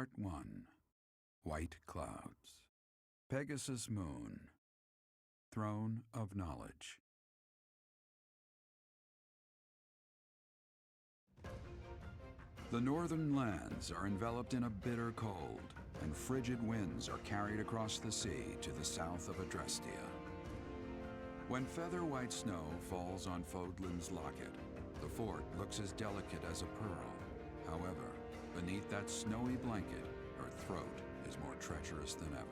Part 1. White Clouds. Pegasus Moon. Throne of Knowledge. The northern lands are enveloped in a bitter cold, and frigid winds are carried across the sea to the south of Adrestia. When feather-white snow falls on Fodlan's locket, the fort looks as delicate as a pearl. However, beneath that snowy blanket, her throat is more treacherous than ever.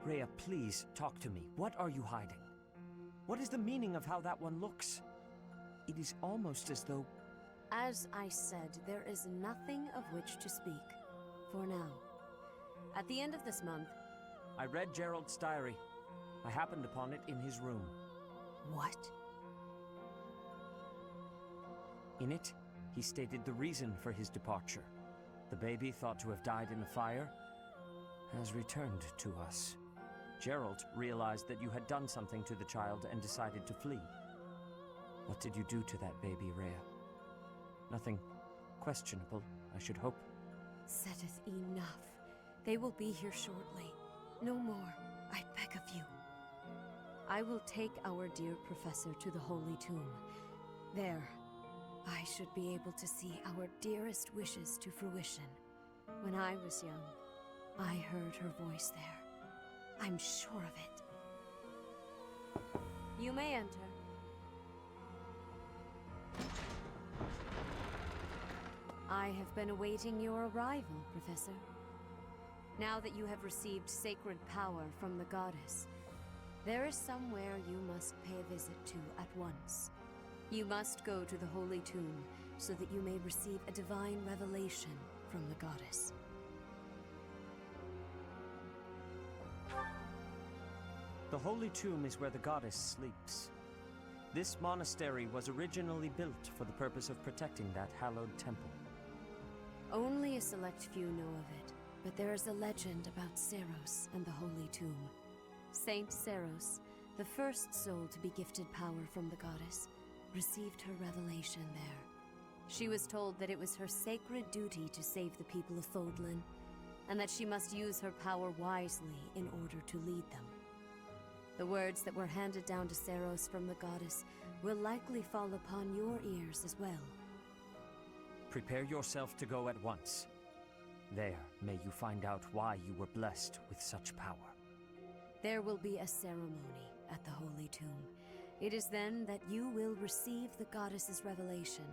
Rhea, please, talk to me. What are you hiding? What is the meaning of how that one looks? It is almost as though... As I said, there is nothing of which to speak. For now. At the end of this month... I read Gerald's diary. I happened upon it in his room. What? In it, he stated the reason for his departure. The baby, thought to have died in the fire, has returned to us. Gerald realized that you had done something to the child and decided to flee. What did you do to that baby, Rhea? Nothing questionable, I should hope. Saideth enough. They will be here shortly. No more, I beg of you. I will take our dear professor to the Holy Tomb. There, I should be able to see our dearest wishes to fruition. When I was young, I heard her voice there. I'm sure of it. You may enter. I have been awaiting your arrival, Professor. Now that you have received sacred power from the goddess, there is somewhere you must pay a visit to at once. You must go to the Holy Tomb so that you may receive a divine revelation from the goddess. The Holy Tomb is where the goddess sleeps. This monastery was originally built for the purpose of protecting that hallowed temple. Only a select few know of it, but there is a legend about Seiros and the Holy Tomb. Saint Seiros, the first soul to be gifted power from the goddess, received her revelation there. She was told that it was her sacred duty to save the people of Fodlan, and that she must use her power wisely in order to lead them. The words that were handed down to Seiros from the goddess will likely fall upon your ears as well. Prepare yourself to go at once. There, may you find out why you were blessed with such power. There will be a ceremony at the Holy Tomb. It is then that you will receive the goddess's revelation.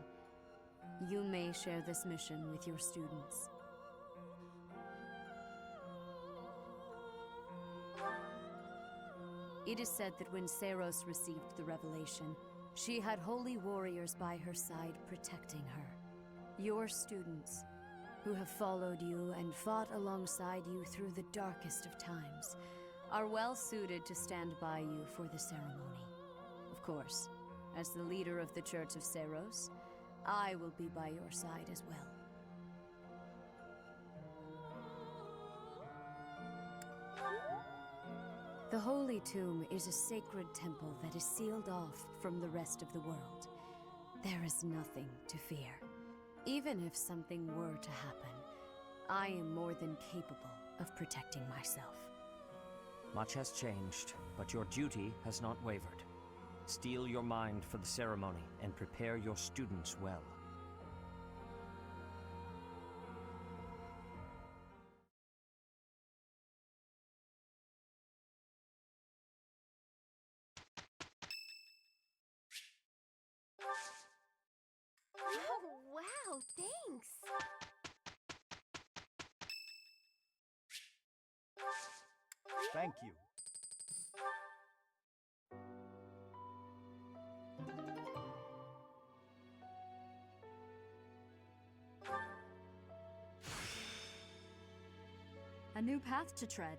You may share this mission with your students. It is said that when Seiros received the revelation, she had holy warriors by her side protecting her. Your students, who have followed you and fought alongside you through the darkest of times, are well suited to stand by you for the ceremony. Of course, as the leader of the Church of Seiros, I will be by your side as well. The Holy Tomb is a sacred temple that is sealed off from the rest of the world. There is nothing to fear. Even if something were to happen, I am more than capable of protecting myself. Much has changed, but your duty has not wavered. Steel your mind for the ceremony and prepare your students well. Oh, wow, thanks! Thank you. A new path to tread.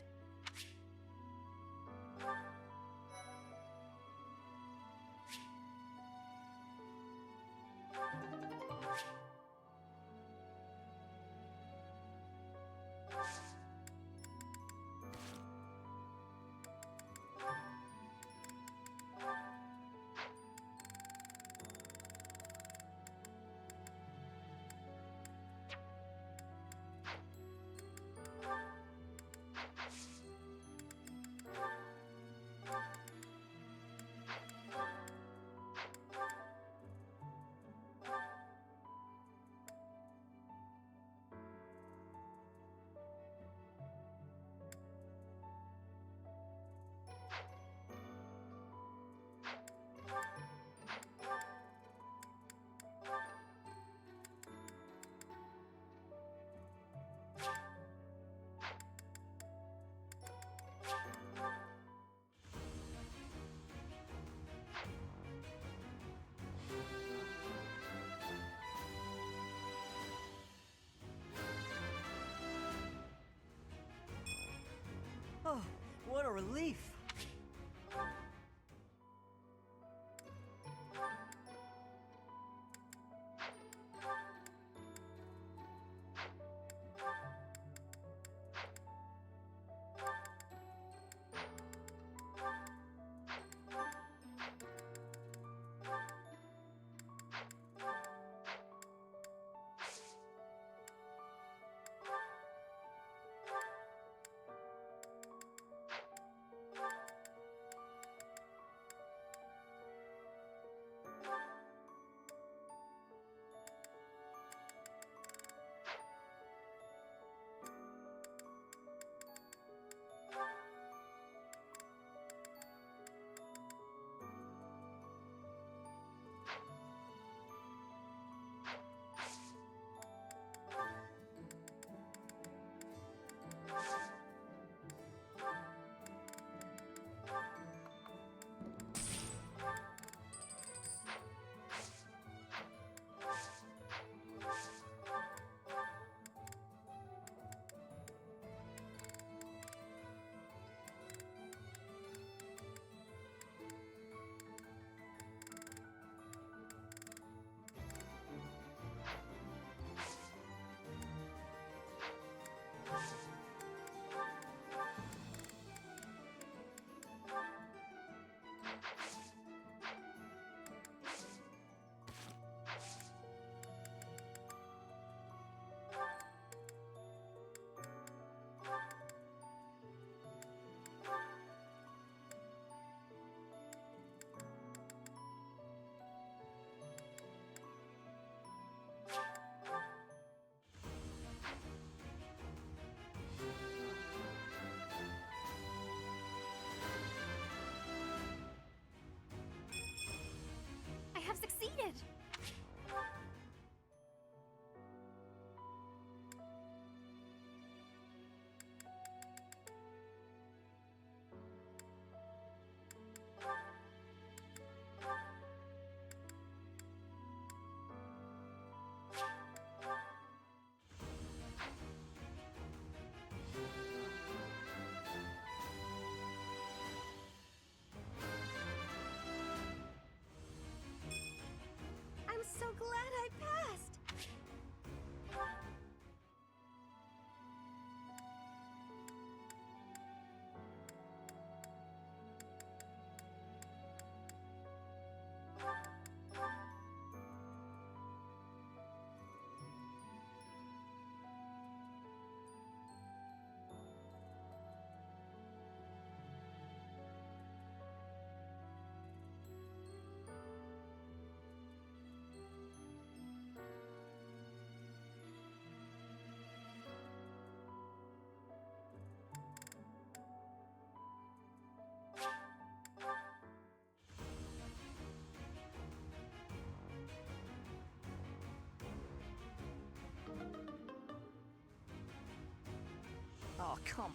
Come.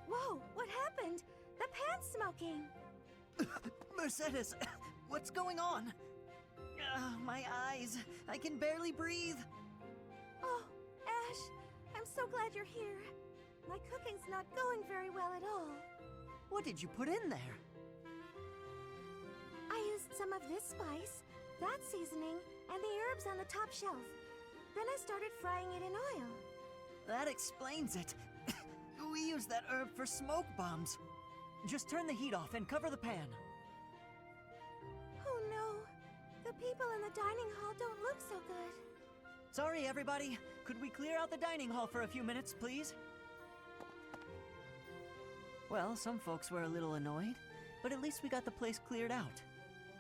Whoa, what happened? The pan's smoking. Mercedes, what's going on? My eyes. I can barely breathe. Oh, Ash, I'm so glad you're here. My cooking's not going very well at all. What did you put in there? I used some of this spice, that seasoning, and the herbs on the top shelf. Then I started frying it in oil. That explains it. We use that herb for smoke bombs. Just turn the heat off and cover the pan. Oh no, the people in the dining hall don't look so good. Sorry, everybody. Could we clear out the dining hall for a few minutes, please? Well, some folks were a little annoyed, but at least we got the place cleared out.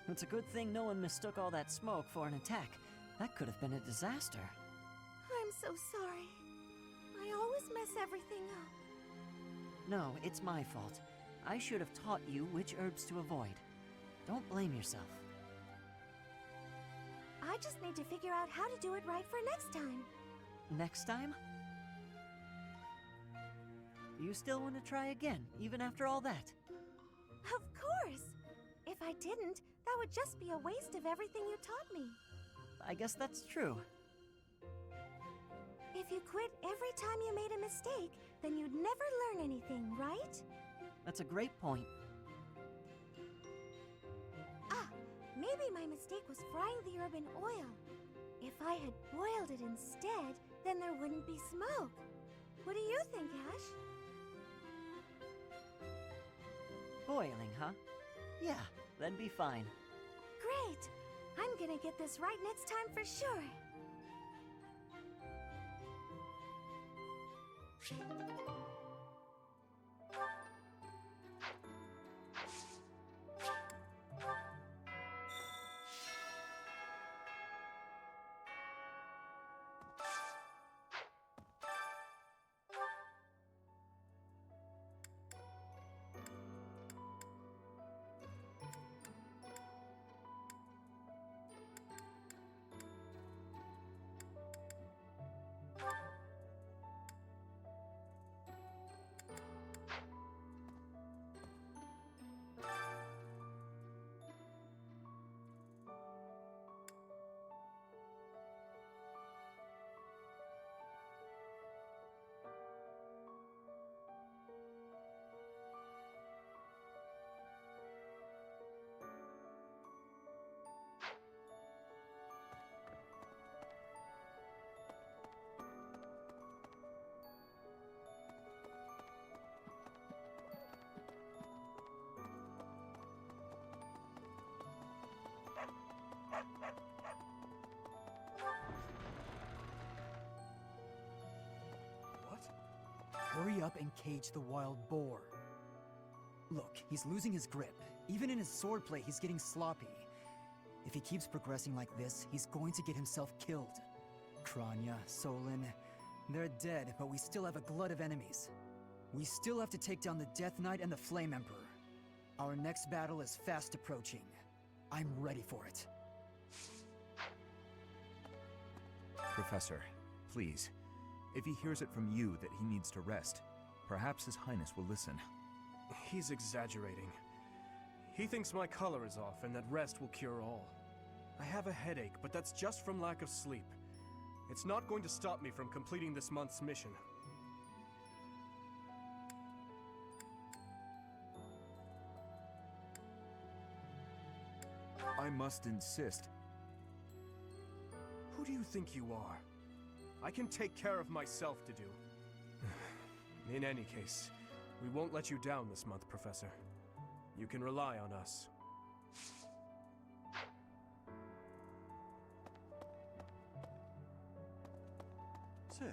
It's a good thing no one mistook all that smoke for an attack. That could have been a disaster. I'm so sorry. I always mess everything up. No, it's my fault. I should have taught you which herbs to avoid. Don't blame yourself. I just need to figure out how to do it right for next time. Next time? You still want to try again, even after all that? Of course! If I didn't, that would just be a waste of everything you taught me. I guess that's true. If you quit every time you made a mistake, then you'd never learn anything, right? That's a great point. Ah, maybe my mistake was frying the herb in oil. If I had boiled it instead, then there wouldn't be smoke. What do you think, Ash? Boiling, huh? Yeah, that'd be fine. Great! I'm gonna get this right next time for sure. Hurry up and cage the wild boar. Look, he's losing his grip. Even in his swordplay, he's getting sloppy. If he keeps progressing like this, he's going to get himself killed. Kranya, Solon, they're dead, but we still have a glut of enemies. We still have to take down the Death Knight and the Flame Emperor. Our next battle is fast approaching. I'm ready for it. Professor, please. If he hears it from you that he needs to rest, perhaps His Highness will listen. He's exaggerating. He thinks my color is off and that rest will cure all. I have a headache, but that's just from lack of sleep. It's not going to stop me from completing this month's mission. I must insist. Who do you think you are? I can take care of myself to do. In any case, we won't let you down this month, Professor. You can rely on us. Say.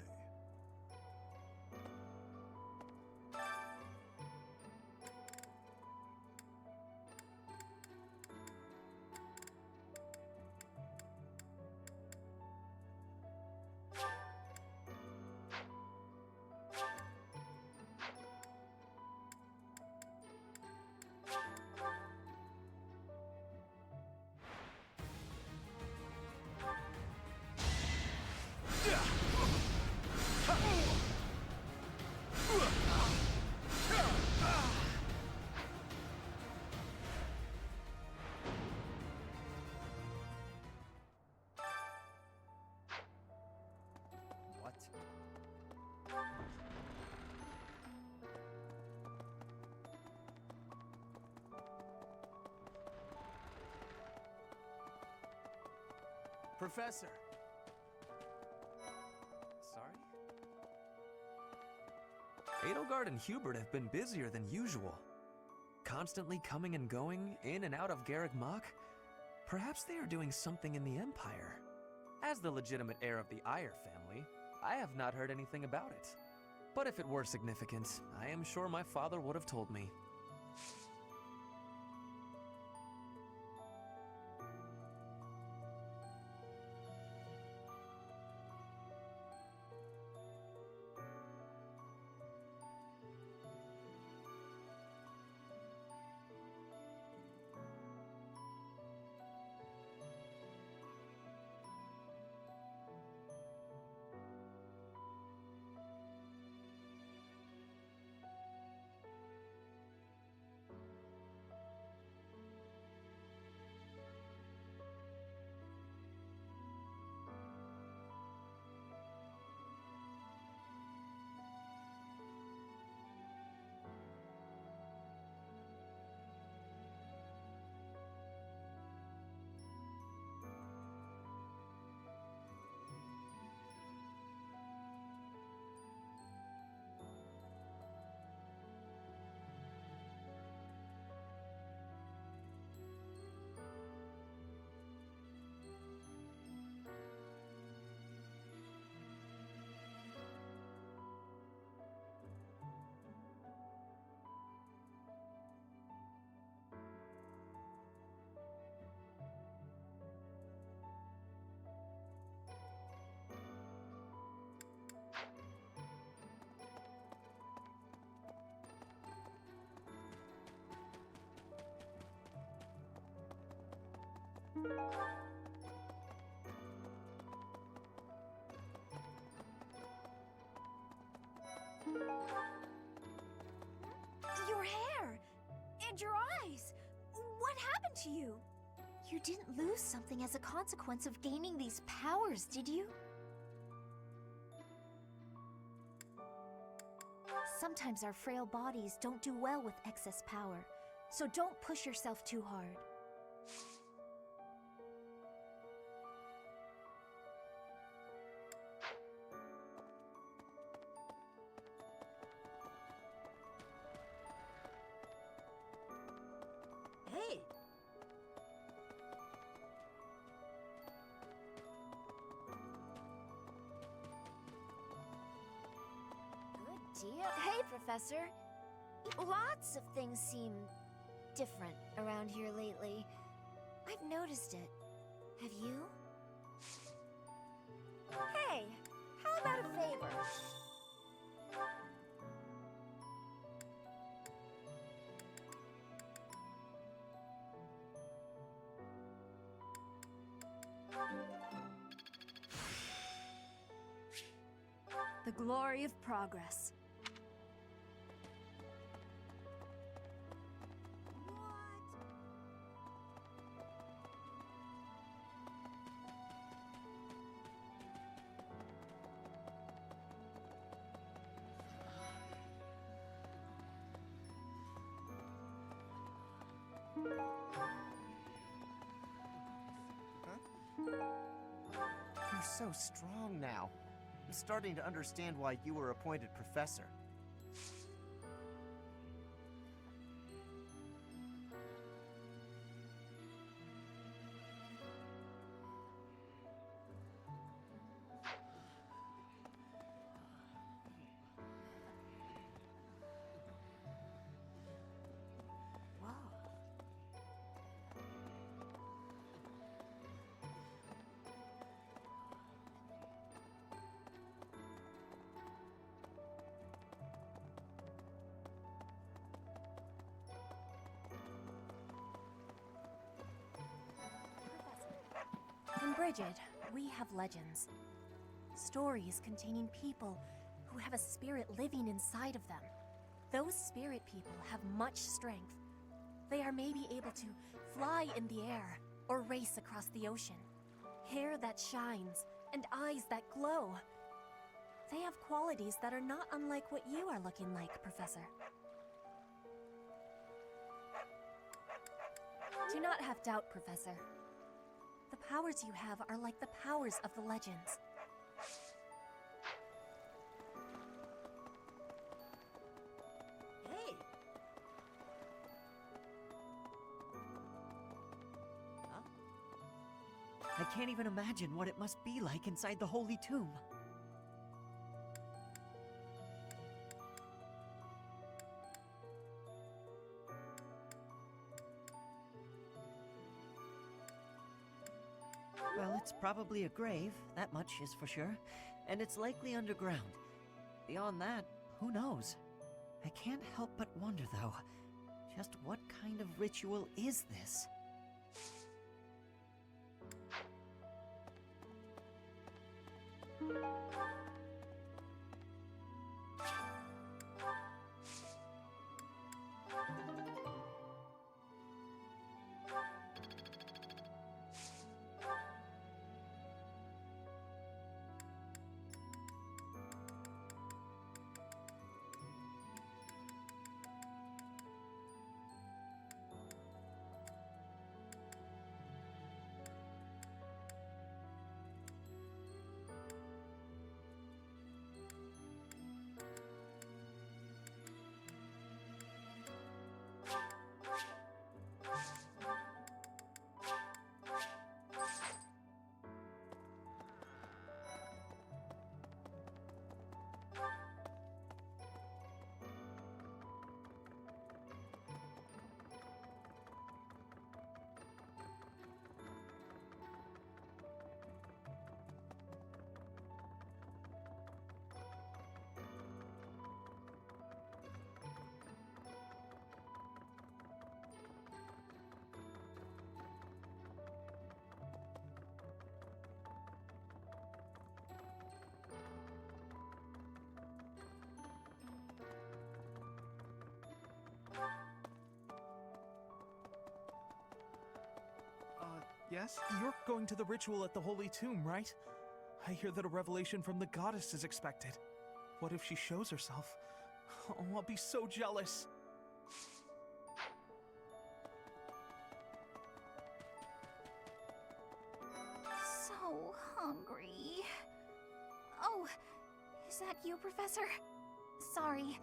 Professor! Sorry? Edelgard and Hubert have been busier than usual. Constantly coming and going, in and out of Garreg Mach. Perhaps they are doing something in the Empire. As the legitimate heir of the Ayer family, I have not heard anything about it. But if it were significant, I am sure my father would have told me. Your hair! And your eyes! What happened to you? You didn't lose something as a consequence of gaining these powers, did you? Sometimes our frail bodies don't do well with excess power, so don't push yourself too hard. Hey! Good deal. Hey, Professor. Lots of things seem different around here lately. I've noticed it. Have you? Hey, how about a favor? The glory of progress. You're so strong now. I'm starting to understand why you were appointed professor. In Brigid, we have legends. Stories containing people who have a spirit living inside of them. Those spirit people have much strength. They are maybe able to fly in the air or race across the ocean. Hair that shines and eyes that glow. They have qualities that are not unlike what you are looking like, Professor. Do not have doubt, Professor. The powers you have are like the powers of the legends. Hey! Huh? I can't even imagine what it must be like inside the Holy Tomb. Well, it's probably a grave, that much is for sure, and it's likely underground. Beyond that, who knows? I can't help but wonder, though, just what kind of ritual is this? Yes? You're going to the ritual at the Holy Tomb, right? I hear that a revelation from the goddess is expected. What if she shows herself? Oh, I'll be so jealous. So hungry. Oh, is that you, Professor? Sorry.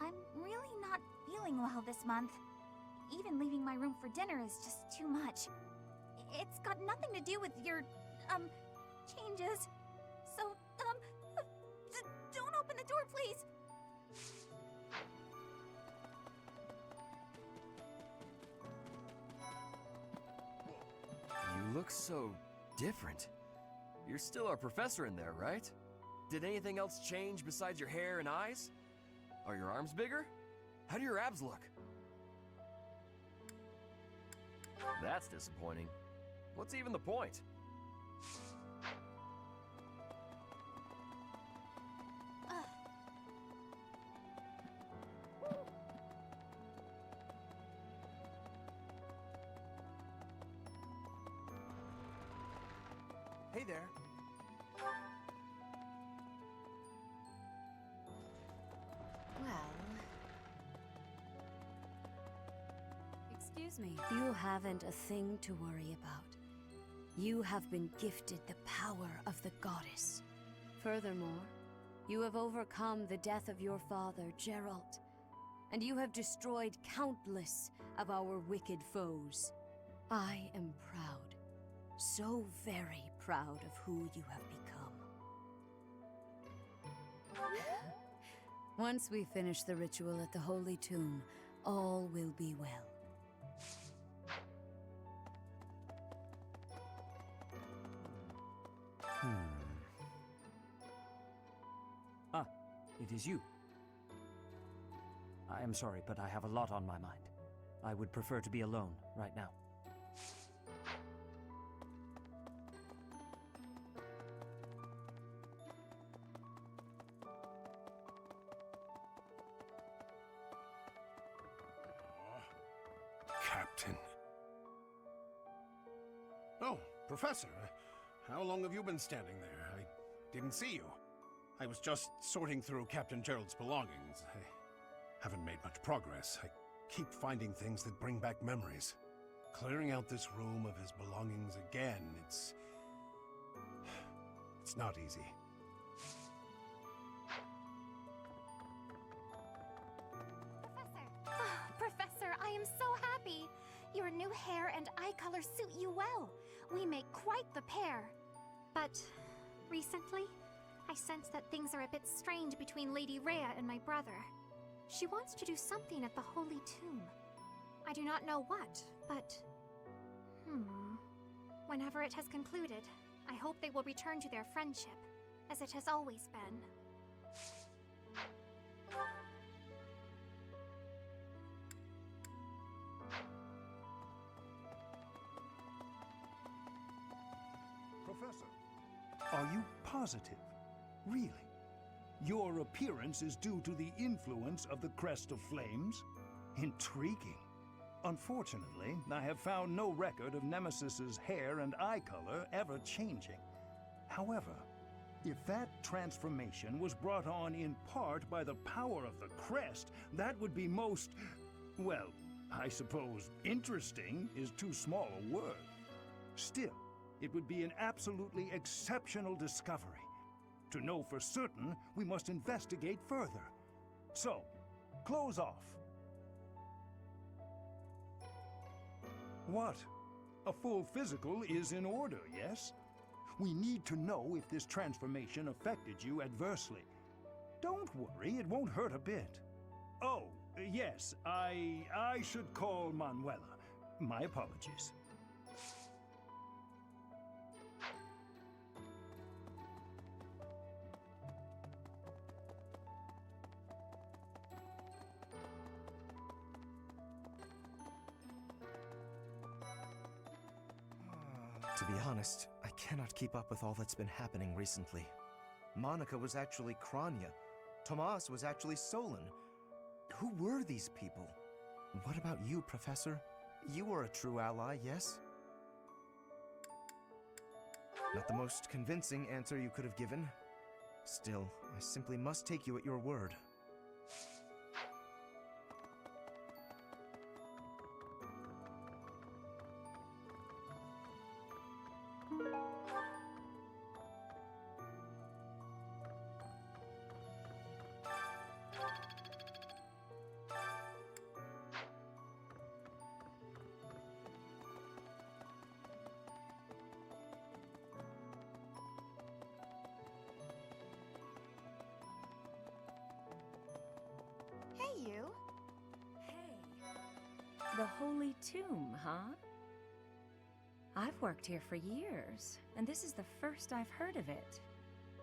I'm really not feeling well this month. Even leaving my room for dinner is just too much. It's got nothing to do with your, changes. So, don't open the door, please. You look so different. You're still our professor in there, right? Did anything else change besides your hair and eyes? Are your arms bigger? How do your abs look? That's disappointing. What's even the point? Hey there. Well... Excuse me. You haven't a thing to worry about. You have been gifted the power of the goddess. Furthermore, you have overcome the death of your father, Geralt, and you have destroyed countless of our wicked foes. I am proud, so very proud of who you have become. Once we finish the ritual at the Holy Tomb, all will be well. Ah, it is you. I am sorry, but I have a lot on my mind. I would prefer to be alone right now. Captain. Oh, Professor. How long have you been standing there? I didn't see you. I was just sorting through Captain Gerald's belongings. I haven't made much progress. I keep finding things that bring back memories. Clearing out this room of his belongings again, it's not easy. Professor, I am so happy! Your new hair and eye color suit you well. We make quite the pair. But recently, I sense that things are a bit strained between Lady Rhea and my brother. She wants to do something at the Holy Tomb. I do not know what, but... Whenever it has concluded, I hope they will return to their friendship, as it has always been. Professor, are you positive? Really? Your appearance is due to the influence of the Crest of Flames? Intriguing. Unfortunately, I have found no record of Nemesis's hair and eye color ever changing. However, if that transformation was brought on in part by the power of the crest, that would be most, well, I suppose interesting is too small a word. Still, it would be an absolutely exceptional discovery. To know for certain, we must investigate further. So, close off. What? A full physical is in order, yes? We need to know if this transformation affected you adversely. Don't worry, it won't hurt a bit. Oh, yes, I should call Manuela. My apologies. To be honest, I cannot keep up with all that's been happening recently. Monica was actually Kranya. Tomas was actually Solon. Who were these people? What about you, Professor? You were a true ally, yes? Not the most convincing answer you could have given. Still, I simply must take you at your word. Hey, you. The Holy Tomb, huh? I've worked here for years, and this is the first I've heard of it.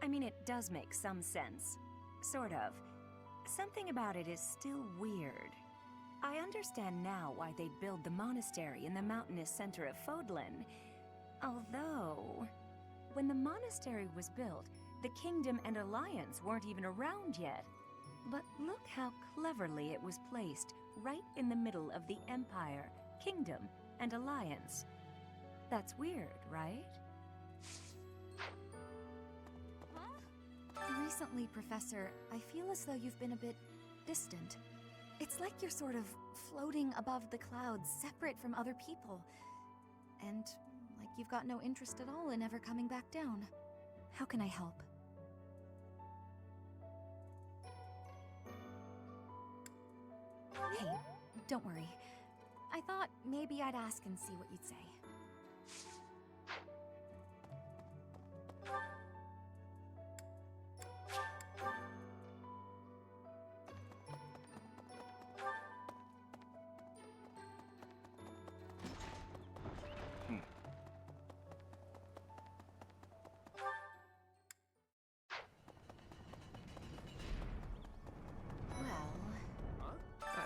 I mean, it does make some sense. Sort of. Something about it is still weird. I understand now why they'd build the monastery in the mountainous center of Fodlan. Although, when the monastery was built, the Kingdom and Alliance weren't even around yet. But look how cleverly it was placed, right in the middle of the Empire, Kingdom, and Alliance. That's weird, right? Recently, Professor, I feel as though you've been a bit distant. It's like you're sort of floating above the clouds, separate from other people. And like you've got no interest at all in ever coming back down. How can I help? Hey, don't worry. I thought maybe I'd ask and see what you'd say.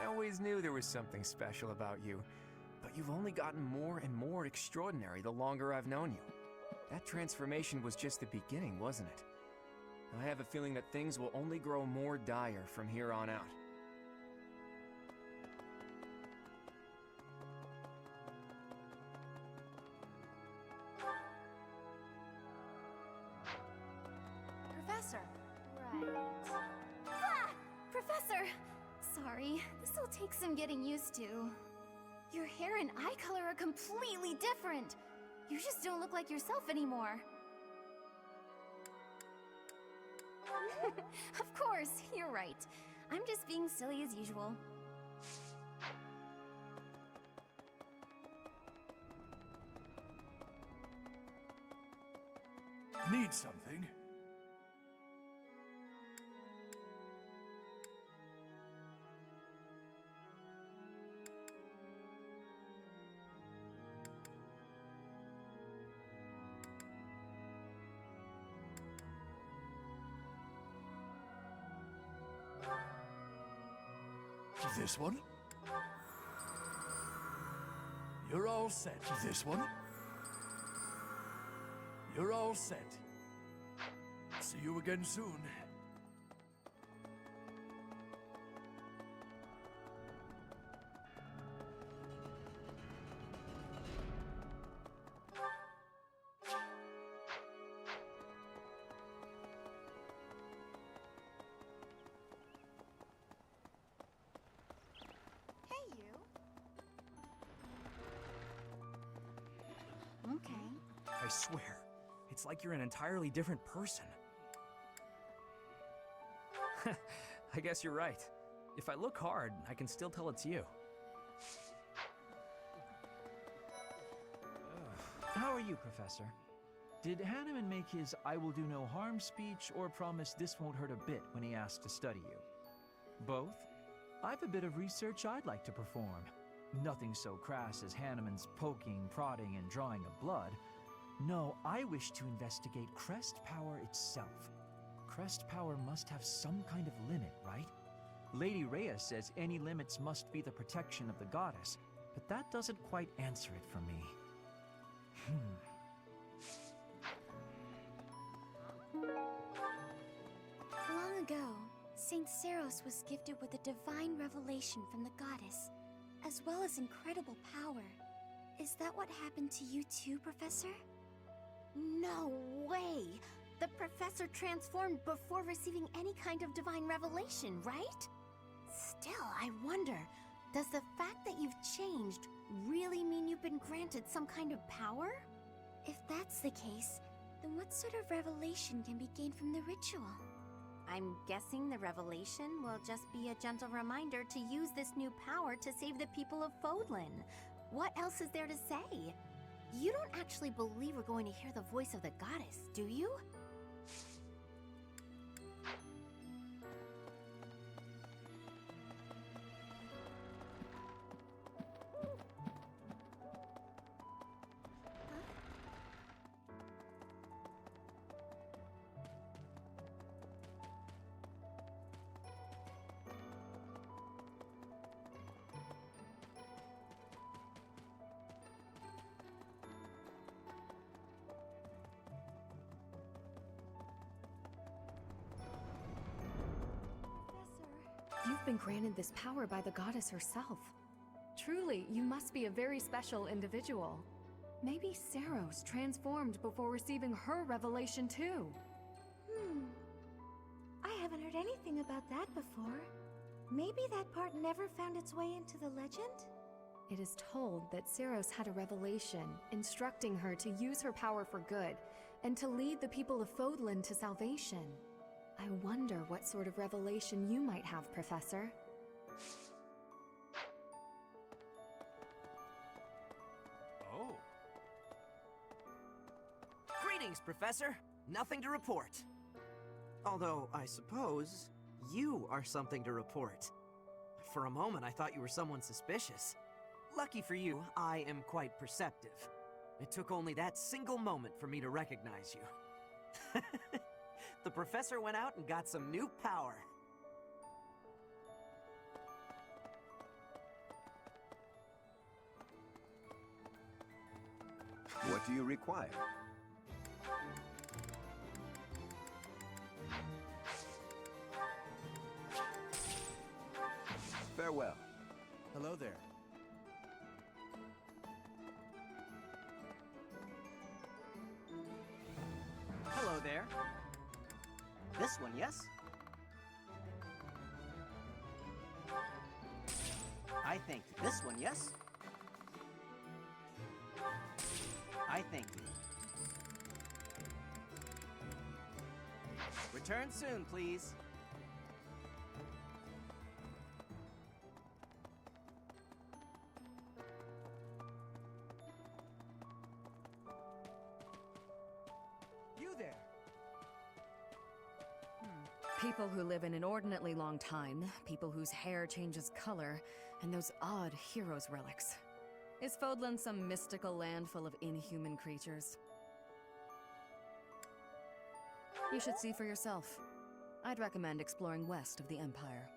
I always knew there was something special about you, but you've only gotten more and more extraordinary the longer I've known you. That transformation was just the beginning, wasn't it? I have a feeling that things will only grow more dire from here on out. Professor. Right. Ah! Professor! Sorry, this'll take some getting used to. Your hair and eye color are completely different. You just don't look like yourself anymore. Of course, you're right. I'm just being silly as usual. Need something? This one? You're all set. This one? You're all set. See you again soon. Okay. I swear, it's like you're an entirely different person. I guess you're right. If I look hard, I can still tell it's you. How are you, Professor? Did Hanneman make his "I will do no harm" speech or promise this won't hurt a bit when he asked to study you? Both? I've a bit of research I'd like to perform. Nothing so crass as Hanneman's poking, prodding, and drawing of blood. No, I wish to investigate crest power itself. Crest power must have some kind of limit, right? Lady Rhea says any limits must be the protection of the goddess, but that doesn't quite answer it for me. Long ago, Saint Seros was gifted with a divine revelation from the goddess, as well as incredible power. Is that what happened to you too, Professor? No way! The Professor transformed before receiving any kind of divine revelation, right? Still, I wonder, does the fact that you've changed really mean you've been granted some kind of power? If that's the case, then what sort of revelation can be gained from the ritual? I'm guessing the revelation will just be a gentle reminder to use this new power to save the people of Fodlan. What else is there to say? You don't actually believe we're going to hear the voice of the goddess, do you? You've been granted this power by the goddess herself. Truly, you must be a very special individual. Maybe Seros transformed before receiving her revelation too. I haven't heard anything about that before. Maybe that part never found its way into the legend? It is told that Seros had a revelation instructing her to use her power for good and to lead the people of Fodlan to salvation. I wonder what sort of revelation you might have, Professor. Oh. Greetings, Professor. Nothing to report. Although, I suppose, you are something to report. For a moment, I thought you were someone suspicious. Lucky for you, I am quite perceptive. It took only that single moment for me to recognize you. The professor went out and got some new power. What do you require? Farewell. Hello there. Hello there. This one, yes? I thank you. This one, yes? I thank you. Return soon, please. You there! People who live an inordinately long time, people whose hair changes color, and those odd heroes' relics. Is Fodlan some mystical land full of inhuman creatures? You should see for yourself. I'd recommend exploring west of the Empire.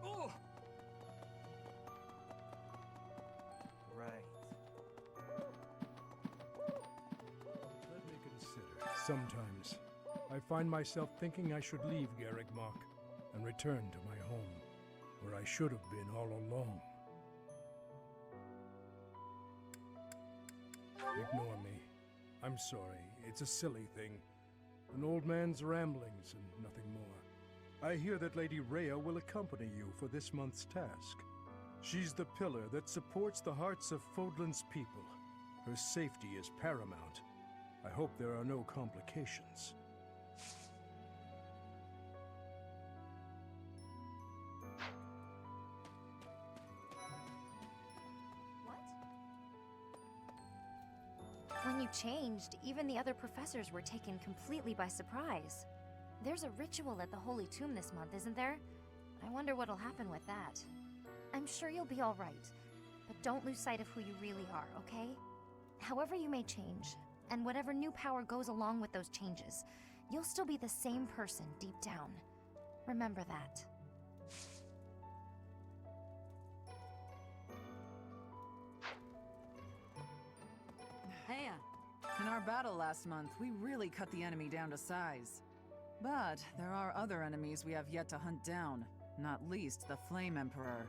Oh! Right. Let me consider. Sometimes, I find myself thinking I should leave Garreg Mach and return to my home, where I should have been all along. Ignore me. I'm sorry. It's a silly thing. An old man's ramblings and nothing more. I hear that Lady Rhea will accompany you for this month's task. She's the pillar that supports the hearts of Fodlan's people. Her safety is paramount. I hope there are no complications. When you changed, even the other professors were taken completely by surprise. There's a ritual at the Holy Tomb this month, isn't there? I wonder what'll happen with that. I'm sure you'll be all right, but don't lose sight of who you really are, okay? However you may change, and whatever new power goes along with those changes, you'll still be the same person deep down. Remember that. Hey, in our battle last month, we really cut the enemy down to size. But there are other enemies we have yet to hunt down, not least the Flame Emperor.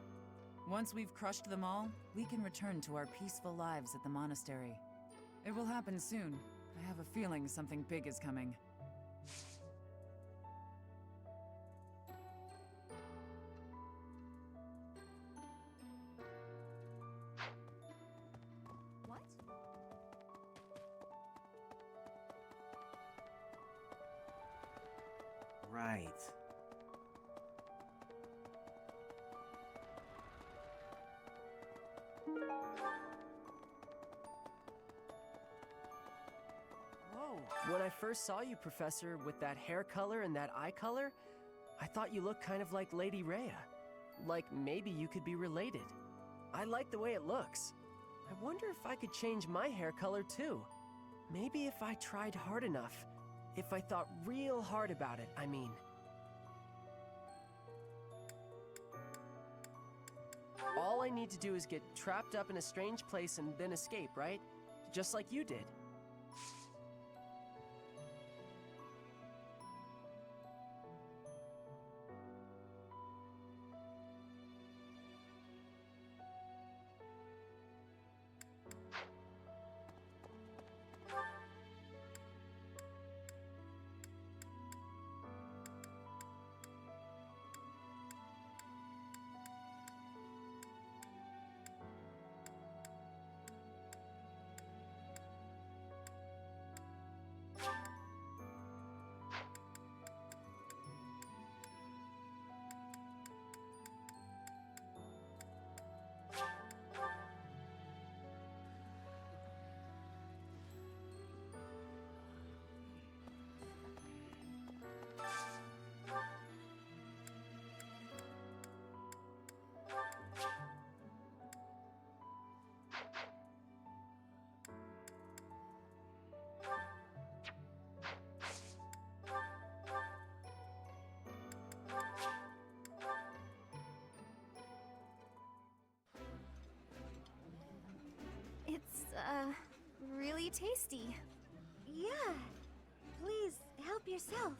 Once we've crushed them all, we can return to our peaceful lives at the monastery. It will happen soon. I have a feeling something big is coming. What? Right. Whoa. When I first saw you, Professor, with that hair color and that eye color, I thought you looked kind of like Lady Rhea. Like maybe you could be related. I like the way it looks. I wonder if I could change my hair color too. Maybe if I tried hard enough. If I thought real hard about it, I mean. All I need to do is get trapped up in a strange place and then escape, right? Just like you did. It's, really tasty. Yeah. Please, help yourself.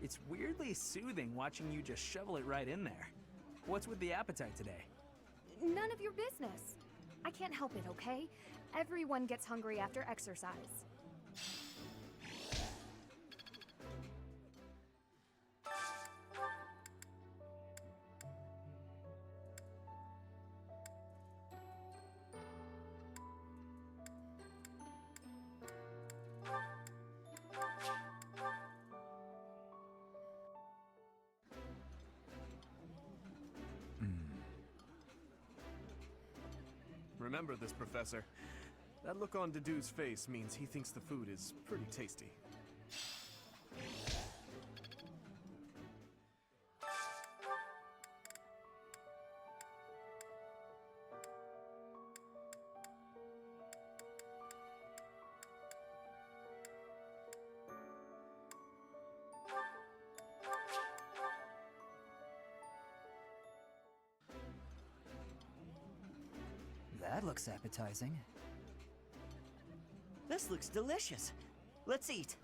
It's weirdly soothing watching you just shovel it right in there. What's with the appetite today? None of your business. I can't help it, okay? Everyone gets hungry after exercise. Remember this, Professor. That look on Dedue's face means he thinks the food is pretty tasty. That looks appetizing. This looks delicious. Let's eat.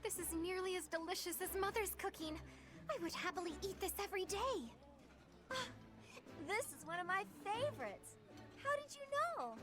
This is nearly as delicious as Mother's cooking. I would happily eat this every day. This is one of my favorites. How did you know?